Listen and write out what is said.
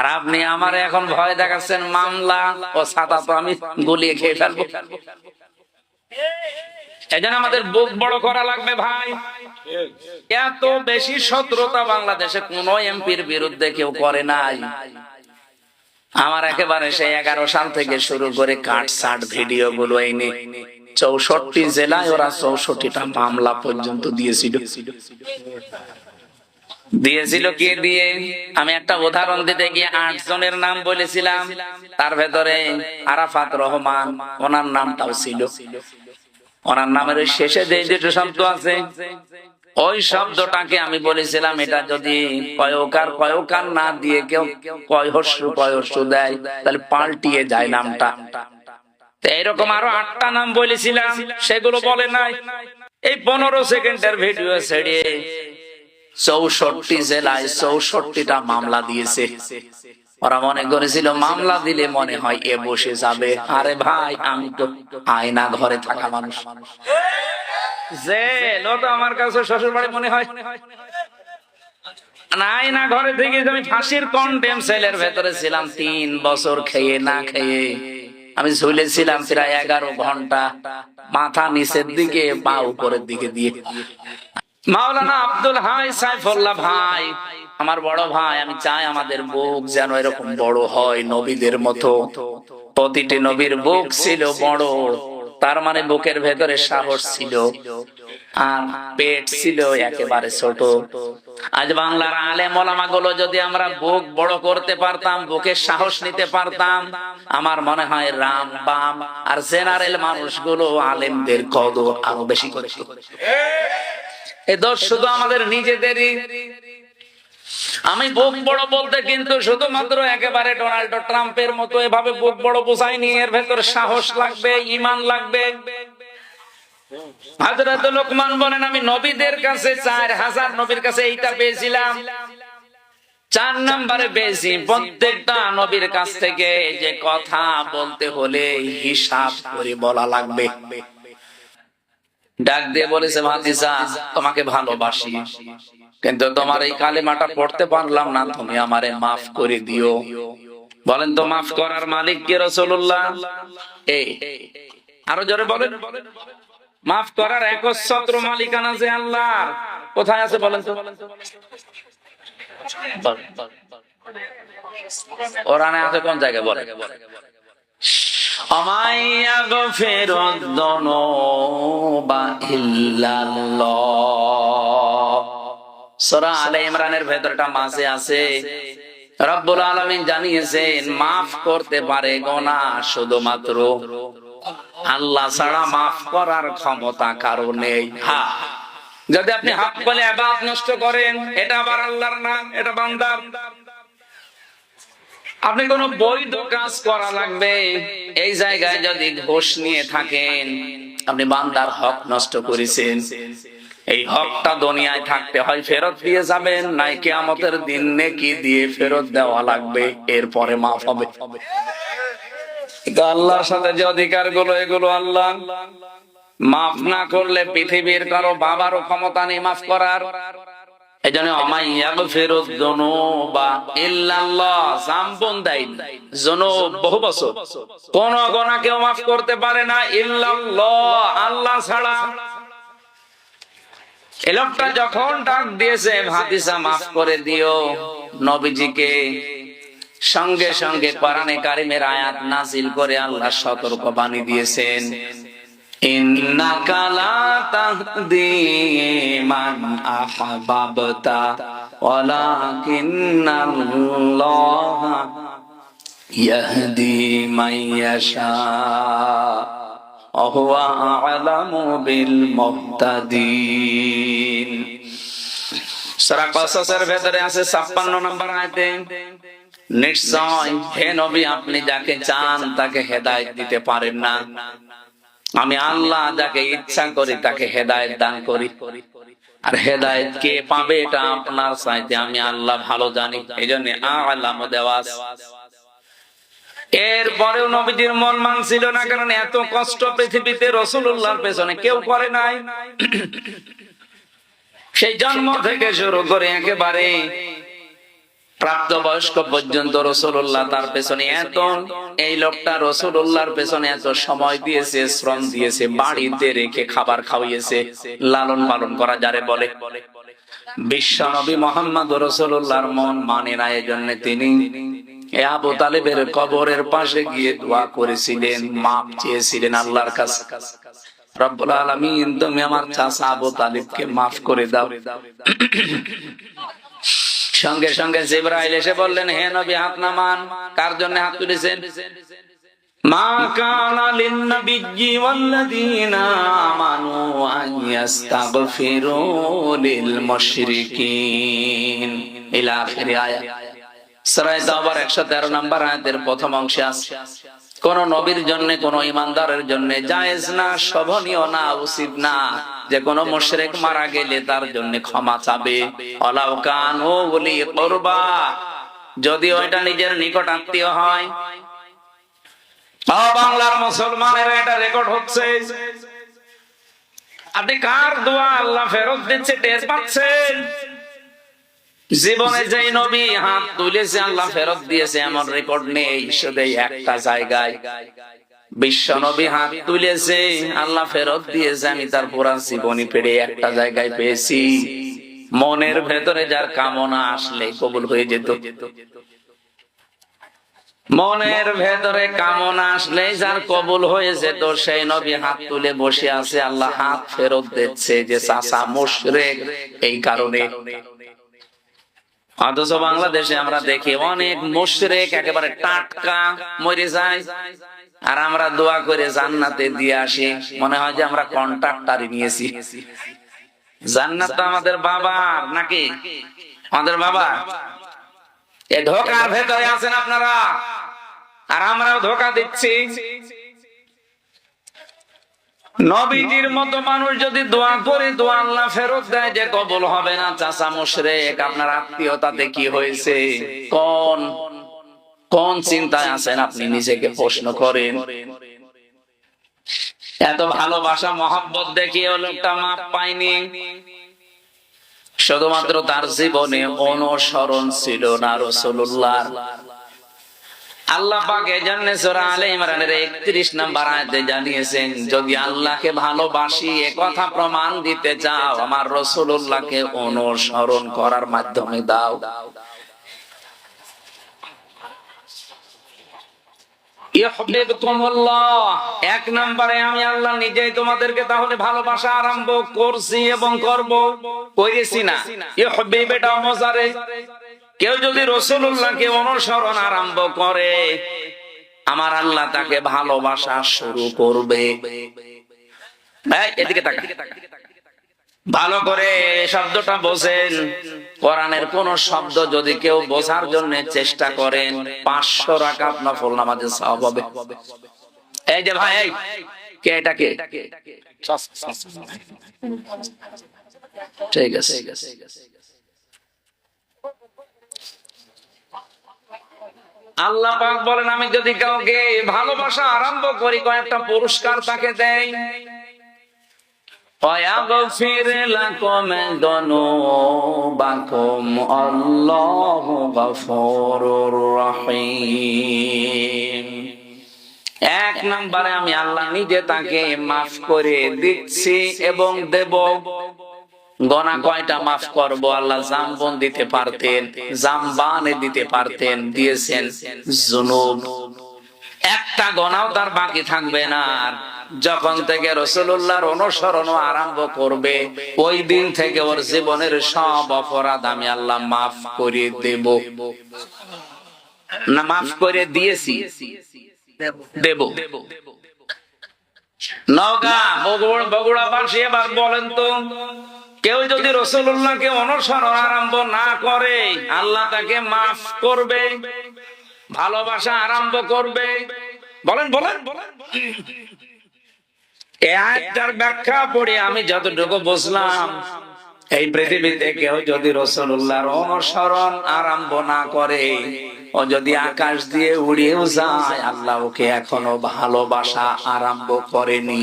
আর আপনি আমার এখন ভয় দেখাচ্ছেন মামলা ও ছাতা তো আমি গলিয়ে খেয়ে ফেলবো। এজন্য আমাদের বুক বড় করা লাগবে ভাই। এত বেশি শত্রুতা বাংলাদেশে কোন এমপির বিরুদ্ধে কেউ করে নাই। আমার একেবারে সেই 11 সাল থেকে শুরু করে কাটসাট ভিডিও গুলো এনে 64 জেলায় ওরা 64টা মামলা পর্যন্ত দিয়েছিল। কে দিয়ে? আমি একটা উদাহরণ দিতে গিয়ে 8 জনের নাম বলেছিলাম, তার ভেতরে আরাফাত রহমান, ওনার নামটাও ছিল। ওনার নামের শেষে যে দুটো শব্দ আছে, ওই শব্দটাকে আমি বলেছিলাম এটা যদি কয়কার না দিয়ে কেউ কয়হস্য দেয় তাহলে পাল্টিয়ে যায় নামটা। এইরকম আরো 8টা নাম বলেছিলাম, সেগুলো বলে নাই। এই 15 সেকেন্ডের ভিডিও ছেড়ে 64 জেলায় 64টা মামলা দিয়েছে। ওরা মনে করেছিল মামলা দিলে মনে হয় এ বসে যাবে। আরে ভাই, আমি তো আয়না ঘরে থাকা মানুষ। জেল তো আমার কাছে শ্বশুর বাড়ি মনে হয়। আয়না ঘরে থেকে আমি ফাঁসির কন্ডেম সেলের ভেতরে ছিলাম 3 বছর খেয়ে না খেয়ে। আমি ঝুলেছিলাম প্রায় 11 ঘন্টা, মাথা নিচের দিকে পা উপরের দিকে দিয়ে। মাওলানা আব্দুল হাই সাইফুল্লাহ ভাই আমার বড় ভাই, আমি চাই আমাদের বুক যেন এরকম বড় হয় নবীদের মতো। প্রতিটি নবীর বুক ছিল বড়, তার মানে বুকের ভেতরে সাহস ছিল আর পেট ছিল একেবারে ছোট। আজ বাংলার আলেম ওলামা গুলো যদি আমরা বুক বড় করতে পারতাম, বুকের সাহস নিতে পারতাম, আমার মনে হয় রাম বাম আর জেনারেল মানুষগুলো আলেমদের কদর আরো বেশি করত। এ দোষ শুধু আমাদের নিজেদেরই। আমি বুক বড় বলতে কিন্তু শুধুমাত্র একেবারে ডোনাল্ড ট্রাম্পের মতো এভাবে বুক বড় বোঝাইনি। এর ভেতরে সাহস লাগবে, ঈমান লাগবে। হযরত লোকমান বলেন, আমি নবীদের কাছে 4000 নবীর কাছে এইটা পেয়েছিলাম, 4 নম্বরে পেয়েছি প্রত্যেকটা নবীর কাছ থেকে যে কথা বলতে হলে হিসাব করে বলা লাগবে। ডাক দিয়ে বলেছে, ভাতিজা তোমাকে ভালোবাসি, কিন্তু তোমার এই কালেমাটা পড়তে পারলাম না, তুমি আমারে মাফ করে দিও। বলেন তো মাফ করার মালিক কে? রাসূলুল্লাহ। আরো জোরে বলেন। মাফ করার একচ্ছত্র মালিকানা যে আল্লাহর। কোথায় আছে বলেন তো? কোরআনে আছে কোন জায়গায়? বলেন। সূরা আলে ইমরানের ভেতরটা মাঝে আছে, রব্বুল আলামিন জানিয়েছেন মাফ করতে পারে গুনাহ শুধুমাত্র আল্লাহ ছাড়া মাফ করার ক্ষমতা কারো নেই। হ্যাঁ, যদি আপনি হক বলে ইবাদত নষ্ট করেন, এটা আবার আল্লাহর নাম, এটা বান্দার। আপনি কোন বৈধ কাজ করা লাগবে, এই জায়গায় যদি ঘুষ নিয়ে থাকেন, আপনি বান্দার হক নষ্ট করেছেন। এই হকটা দুনিয়ায় থাকতে হয় ফেরত দিয়ে যাবেন, নাই কিয়ামতের দিন নেকি দিয়ে ফেরত দেওয়া লাগবে, এরপরে মাফ হবে। আল্লাহর সাথে যে অধিকার গুলো, এগুলো আল্লাহ মাফ না করলে পৃথিবীর কারো বাবারও ক্ষমতা নেই মাফ করার। এজন্য আমাইয়াগফিরুয যুনুবা ইল্লাল্লাহ, জামবুন দাইন, যুনুব বহু বছর, কোন গুনাহ কেউ মাফ করতে পারে না ইল্লাল্লাহ, আল্লাহ ছাড়া। এই লোকটা যখন ডাক দিয়েছে, ভাতিজা মাফ করে দিও নবীজিকে, সঙ্গে সঙ্গে কোরআনে কারিমের আয়াত নাযিল করে আল্লাহ সতর্ক বাণী দিয়েছেন, ইন্নাকা লা তাহদি মান আহবাবতা ওয়ালাকিন্নাল্লাহা ইয়াহদি মান ইয়াশা ওয়া হুয়া আ'লামু বিল মুহতাদিন। সূরা কসসের ভেতরে আছে 56 নম্বর আয়াতে, নিশ্চয় হে নবী আপনি যাকে চান তাকে হেদায়েত দিতে পারেন না, আমি আল্লাহ যাকে ইচ্ছা করি তাকে হেদায়েত দান করি। আর হেদায়েত কে পাবে এটা আপনার চাইতে আমি আল্লাহ ভালো জানি, এইজন্য আ'লাম দেওয়া। এরপরেও নবীজির মন মানছিল না, কারণ এত কষ্ট পৃথিবীতে রাসূলুল্লাহর পেছনে কেউ করে নাই। সেই জন্ম থেকে শুরু করে একেবারে প্রাপ্তবয়স্ক পর্যন্ত রাসূলুল্লাহ তার পেছনে এত, এই লোকটা রাসূলুল্লাহর পেছনে এত সময় দিয়েছে, শ্রম দিয়েছে, বাড়িতে রেখে খাবার খাওয়িয়েছে, লালন পালন করা যারে বলে। বিশ্বনবী মুহাম্মদ রাসূলুল্লাহর মন মানে না, এজন্য তিনি আবু তালেবের কবরের পাশে গিয়ে দোয়া করেছিলেন, মাপ চেয়েছিলেন আল্লাহর কাছে, রব্বুল আলামিন তুমি আমার চাচা আবু তালেবকে মাফ করে দাও। সঙ্গে সঙ্গে জিবরাইল এসে বললেন, হে নবী হাত নামান। কার জন্য হাত তুলেছেন? মা কানা লিন-নাবিয়্যি ওয়াল্লাযীনা আমানু আন ইস্তাগফিরু লিল মুশরিকিন ইলা আখির আয়াত। সূরা তাওবার 113 নম্বর আয়াতের প্রথম অংশে আছে, কোন নবীর জন্য, কোন ঈমানদারের জন্য জায়েজ না, শোভনীয় না, উচিত না যে কোন মুশরিক মারা গেলে তার জন্য ক্ষমা চাবে। ওয়ালাউ কানু উলি কুরবা, যদি ওইটা নিজের নিকট আত্মীয় হয়। বাংলার মুসলমানেরা এটা রেকর্ড হচ্ছে, আপনি কার দোয়া আল্লাহ ফেরত দিচ্ছে টের পাচ্ছেন? জীবনে যেই নবী হাত তুলেছে আল্লাহ ফেরত দিয়েছে এমন রেকর্ড নেই, শুধু একটা জায়গায় বিশ্ব নবী হাত তুলেছে আল্লাহ ফেরত দিয়েছে, আমি তার পুরা জীবনী পেড়ে একটা জায়গায় পেয়েছি। মনের ভেতরে যার কামনা আসলে কবুল হয়ে যেত, মনের ভেতরে কামনা আসলে যার কবুল হয়েছে, তো সেই নবী হাত তুলে বসে আছে, আল্লাহ হাত ফেরত দিচ্ছে যে চাচা মুশরিক এই কারণে। অথচ বাংলাদেশে আমরা দেখি অনেক মুশরিক একেবারে টাটকা মরে যায়, আর আমরা দোয়া করে জান্নাতে দিয়ে আসি, মনে হয় যে আমরা কন্ট্রাক্টরি নিয়েছি। জান্নাত তো আমাদের বাবার নাকি? আমাদের বাবা। এই ধোকার ভেতরে আছেন আপনারা, আর আমরাও ধোকা দিচ্ছি। নবীজির মতো মানুষ যদি দোয়া করে দোয়া আল্লাহ ফেরত দেয় যে কবুল হবে না, চাচা মুশরিক, আপনার আত্মীয়তাতে কি হয়েছে? কোন কোন চিন্তায় আছেন আপনি নিজেকে প্রশ্ন করেন। এত ভালোবাসা মহব্বত দেখিয়ে লোকটা মাপ পায়নি, শুধুমাত্র তার জীবনে অনুসরণ ছিল না রাসূলুল্লাহর। আল্লাহ পাক এজন্য সূরা আলে ইমরানের 31 নম্বর আয়াতে জানিয়েছেন, যদি আল্লাহকে ভালোবাসি এ কথা প্রমাণ দিতে চাও, আমার রাসূলুল্লাহকে অনুসরণ করার মাধ্যমে দাও। ইউহিব্বুকুমুল্লাহ, এক নম্বরে আমি আল্লাহ নিজেই তোমাদেরকে তাহলে ভালোবাসা আরম্ভ করছি এবং করব, করেছি না। ইউহিব্বু এটা মজারে, কেউ যদি রাসূলুল্লাহকে অনুসরণ আরম্ভ করে, আমার আল্লাহ তাকে ভালোবাসা শুরু করবে। এদিকে তাকা, ভালো করে শব্দটা বোঝেন। কোরআনের কোন শব্দ যদি কেউ বোঝার জন্য চেষ্টা করেন, 500 রাকাত নফল নামাজের সওয়াব হবে। এই যে ভাই, কে এটা কে? ঠিক আছে, আল্লাহ পাক বলেন, আমি যদি কাউকে ভালোবাসা আরম্ভ করি, কয়েকটা পুরস্কার তাকে দেই। ওয়াগফির লাকুম যুনুবাকুম আল্লাহু গফুরুর রহিম। এক নম্বরে আমি আল্লাহ নিজে তাকে মাফ করে দিচ্ছি এবং দেব। গোনা কয়টা মাফ করব? আল্লাহ জামবন দিতে পারতেন, জামবানে দিতে পারতেন, দিয়েছেন যুনুব। একটা গোনাও তার বাকি থাকবে না। যখন থেকে রাসূলুল্লাহর অনুসরণ আরম্ভ করবে, ওই দিন থেকে ওর জীবনের সব অপরাধ আমি আল্লাহ মাফ করে দেব। না, মাফ করে দিয়েছি, দেব। নওগাঁ বগুড়াবাসী এবার বলেন তো, কেউ যদি রাসূলুল্লাহকে অনুসরণ আরম্ভ না করে, আল্লাহ তাকে মাফ করবে, ভালোবাসা আরম্ভ করবে? বলেন বলেন বলেন। এই আয়াতটার ব্যাখ্যা পড়ে আমি যতটুকু বুঝলাম, এই পৃথিবীতে কেউ যদি রাসূলুল্লাহর অনুসরণ আরম্ভ না করে, ও যদি আকাশ দিয়ে উড়েও যায়, আল্লাহ ওকে এখনো ভালোবাসা আরম্ভ করেনি।